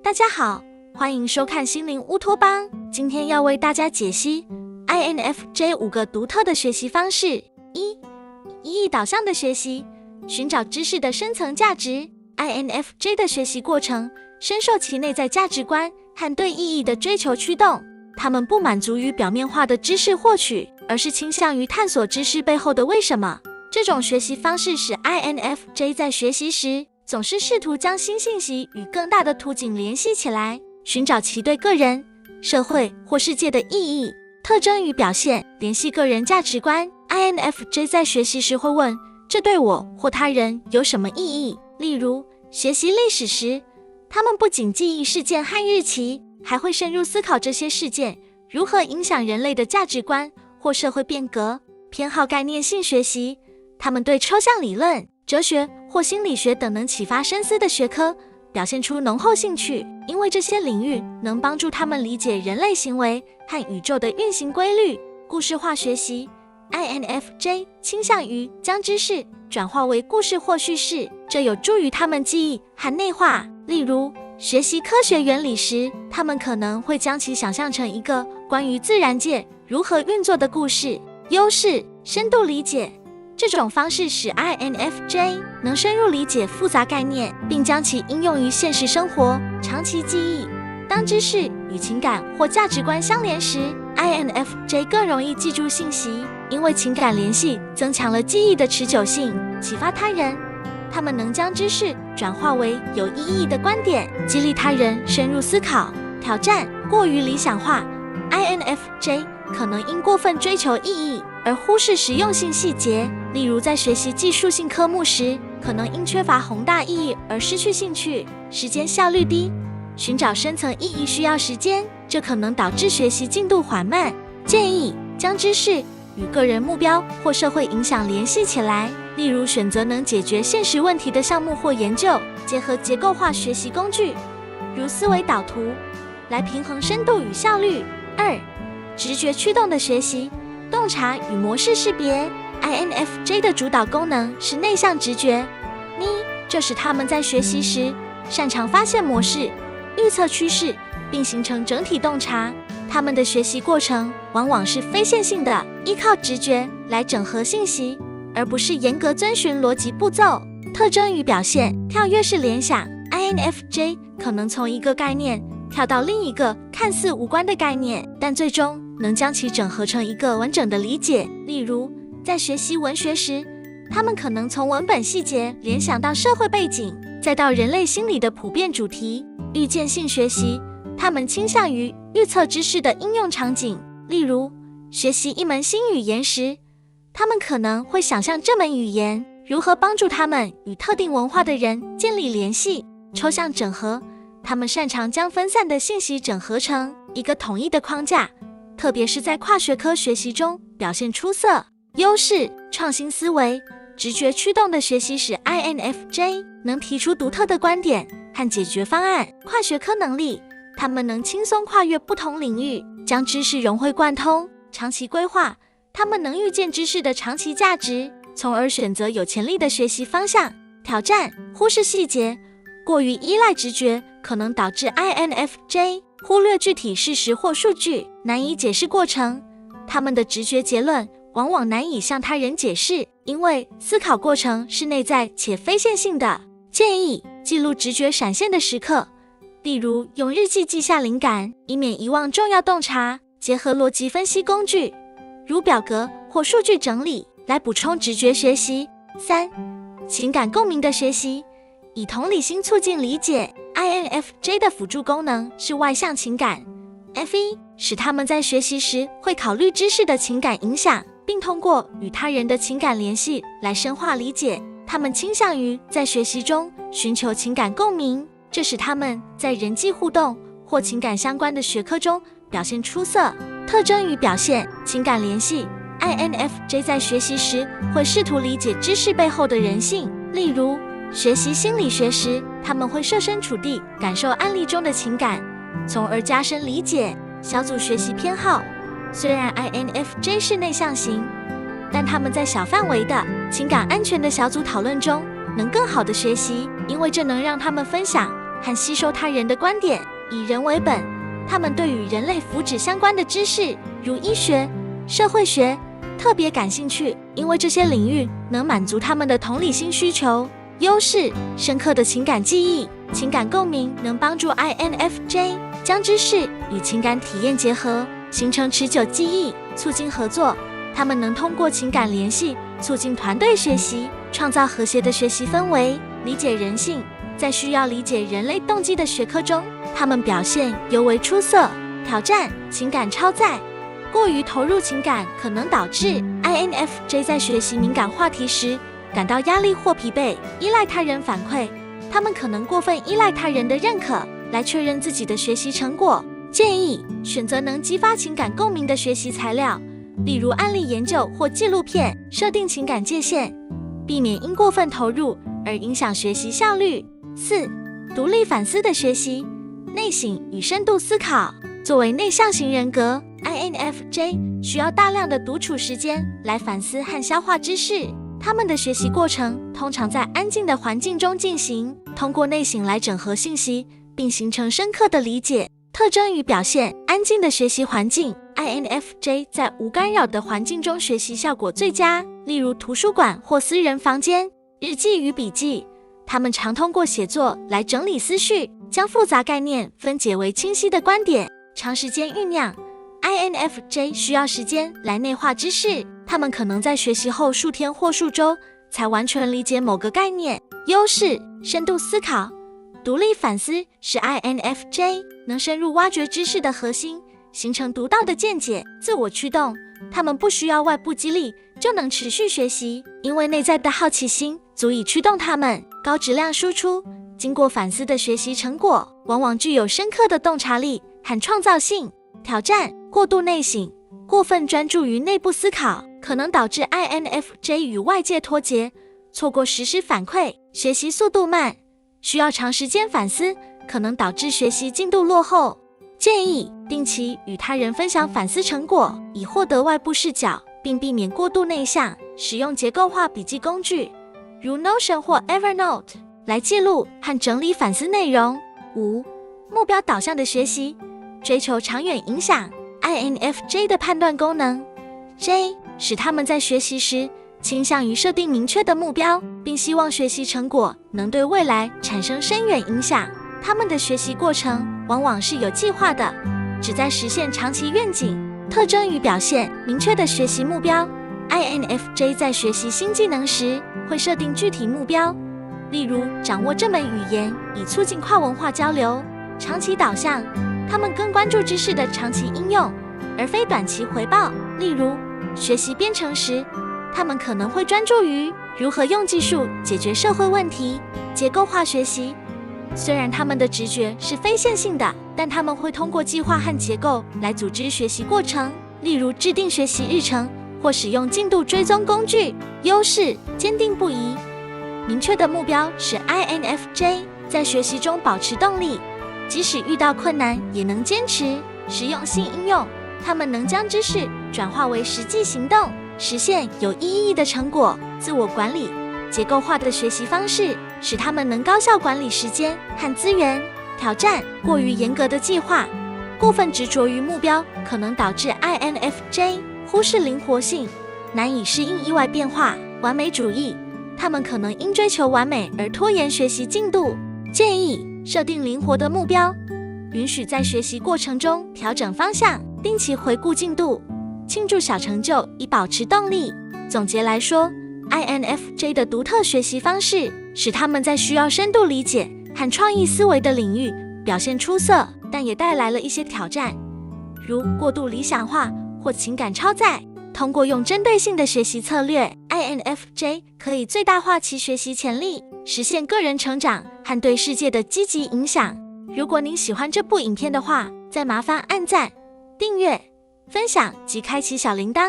大家好，欢迎收看心灵乌托邦。今天要为大家解析 INFJ 5个独特的学习方式。一义导向的学习，寻找知识的深层价值。INFJ 的学习过程深受其内在价值观和对意义的追求驱动，他们不满足于表面化的知识获取，而是倾向于探索知识背后的为什么。这种学习方式使 INFJ 在学习时总是试图将新信息与更大的图景联系起来，寻找其对个人、社会或世界的意义。特征与表现，联系个人价值观。INFJ 在学习时会问，这对我或他人有什么意义？例如，学习历史时，他们不仅记忆事件和日期，还会深入思考这些事件如何影响人类的价值观或社会变革。偏好概念性学习，他们对抽象理论、哲学或心理学等能启发深思的学科表现出浓厚兴趣，因为这些领域能帮助他们理解人类行为和宇宙的运行规律。故事化学习， INFJ 倾向于将知识转化为故事或叙事，这有助于他们记忆和内化。例如，学习科学原理时，他们可能会将其想象成一个关于自然界如何运作的故事。优势，深度理解。这种方式使 INFJ 能深入理解复杂概念，并将其应用于现实生活。长期记忆，当知识与情感或价值观相连时， INFJ 更容易记住信息，因为情感联系增强了记忆的持久性。启发他人，他们能将知识转化为有意义的观点，激励他人深入思考。挑战，过于理想化。 INFJ 可能因过分追求意义而忽视实用性细节，例如在学习技术性科目时，可能因缺乏宏大意义而失去兴趣。时间效率低，寻找深层意义需要时间，这可能导致学习进度缓慢。建议将知识与个人目标或社会影响联系起来，例如选择能解决现实问题的项目或研究，结合结构化学习工具，如思维导图，来平衡深度与效率。2. 直觉驱动的学习，洞察与模式识别。 INFJ 的主导功能是内向直觉，这使他们在学习时擅长发现模式、预测趋势，并形成整体洞察。他们的学习过程往往是非线性的，依靠直觉来整合信息，而不是严格遵循逻辑步骤。特征与表现，跳跃式联想。 INFJ 可能从一个概念跳到另一个看似无关的概念，但最终能将其整合成一个完整的理解。例如，在学习文学时，他们可能从文本细节联想到社会背景，再到人类心理的普遍主题。预见性学习，他们倾向于预测知识的应用场景。例如，学习一门新语言时，他们可能会想象这门语言如何帮助他们与特定文化的人建立联系。抽象整合，他们擅长将分散的信息整合成一个统一的框架，特别是在跨学科学习中表现出色。优势，创新思维。直觉驱动的学习使 INFJ 能提出独特的观点和解决方案。跨学科能力，他们能轻松跨越不同领域，将知识融会贯通。长期规划，他们能预见知识的长期价值，从而选择有潜力的学习方向。挑战，忽视细节。过于依赖直觉可能导致 INFJ 忽略具体事实或数据，难以解释过程。他们的直觉结论往往难以向他人解释，因为思考过程是内在且非线性的。建议记录直觉闪现的时刻，例如用日记记下灵感，以免遗忘重要洞察。结合逻辑分析工具，如表格或数据整理，来补充直觉学习。3. 情感共鸣的学习，以同理心促进理解。 INFJ 的辅助功能是外向情感 F1， 使他们在学习时会考虑知识的情感影响，并通过与他人的情感联系来深化理解。他们倾向于在学习中寻求情感共鸣，这使他们在人际互动或情感相关的学科中表现出色。特征与表现，情感联系。 INFJ 在学习时会试图理解知识背后的人性，例如学习心理学时，他们会设身处地感受案例中的情感，从而加深理解。小组学习偏好，虽然 INFJ 是内向型，但他们在小范围的情感安全的小组讨论中能更好的学习，因为这能让他们分享和吸收他人的观点，以人为本。他们对与人类福祉相关的知识，如医学、社会学，特别感兴趣，因为这些领域能满足他们的同理心需求。优势：深刻的情感记忆，情感共鸣能帮助 INFJ 将知识与情感体验结合，形成持久记忆，促进合作。他们能通过情感联系，促进团队学习，创造和谐的学习氛围，理解人性。在需要理解人类动机的学科中，他们表现尤为出色。挑战：情感超载，过于投入情感可能导致 INFJ 在学习敏感话题时感到压力或疲惫，依赖他人反馈。他们可能过分依赖他人的认可来确认自己的学习成果。建议选择能激发情感共鸣的学习材料，例如案例研究或纪录片。设定情感界限，避免因过分投入而影响学习效率。4. 独立反思的学习，内省与深度思考。作为内向型人格， INFJ 需要大量的独处时间来反思和消化知识。他们的学习过程通常在安静的环境中进行，通过内省来整合信息，并形成深刻的理解。特征与表现：安静的学习环境， INFJ 在无干扰的环境中学习效果最佳，例如图书馆或私人房间。日记与笔记，他们常通过写作来整理思绪，将复杂概念分解为清晰的观点。长时间酝酿， INFJ 需要时间来内化知识，他们可能在学习后数天或数周才完全理解某个概念。优势：深度思考，独立反思是 INFJ 能深入挖掘知识的核心，形成独到的见解。自我驱动，他们不需要外部激励就能持续学习，因为内在的好奇心足以驱动他们。高质量输出，经过反思的学习成果往往具有深刻的洞察力和创造性。挑战：过度内省，过分专注于内部思考，可能导致 INFJ 与外界脱节，错过实时反馈，学习速度慢，需要长时间反思，可能导致学习进度落后。建议定期与他人分享反思成果，以获得外部视角，并避免过度内向。使用结构化笔记工具，如 Notion 或 Evernote 来记录和整理反思内容。5. 目标导向的学习，追求长远影响。INFJ 的判断功能 J 使他们在学习时倾向于设定明确的目标，并希望学习成果能对未来产生深远影响。他们的学习过程往往是有计划的，旨在实现长期愿景。特征与表现：明确的学习目标， INFJ 在学习新技能时会设定具体目标，例如掌握这门语言以促进跨文化交流。长期导向，他们更关注知识的长期应用，而非短期回报。例如学习编程时，他们可能会专注于如何用技术解决社会问题。结构化学习，虽然他们的直觉是非线性的，但他们会通过计划和结构来组织学习过程，例如制定学习日程或使用进度追踪工具。优势：坚定不移，明确的目标使 INFJ 在学习中保持动力，即使遇到困难也能坚持。实用性应用，他们能将知识转化为实际行动，实现有意义的成果。自我管理，结构化的学习方式使他们能高效管理时间和资源。挑战：过于严格的计划，过分执着于目标可能导致 INFJ 忽视灵活性，难以适应意外变化。完美主义，他们可能因追求完美而拖延学习进度。建议设定灵活的目标，允许在学习过程中调整方向，定期回顾进度，庆祝小成就以保持动力。总结来说， INFJ 的独特学习方式使他们在需要深度理解和创意思维的领域表现出色，但也带来了一些挑战，如过度理想化或情感超载。通过用针对性的学习策略， INFJ 可以最大化其学习潜力，实现个人成长和对世界的积极影响。如果您喜欢这部影片的话，再麻烦按赞、订阅、分享及开启小铃铛。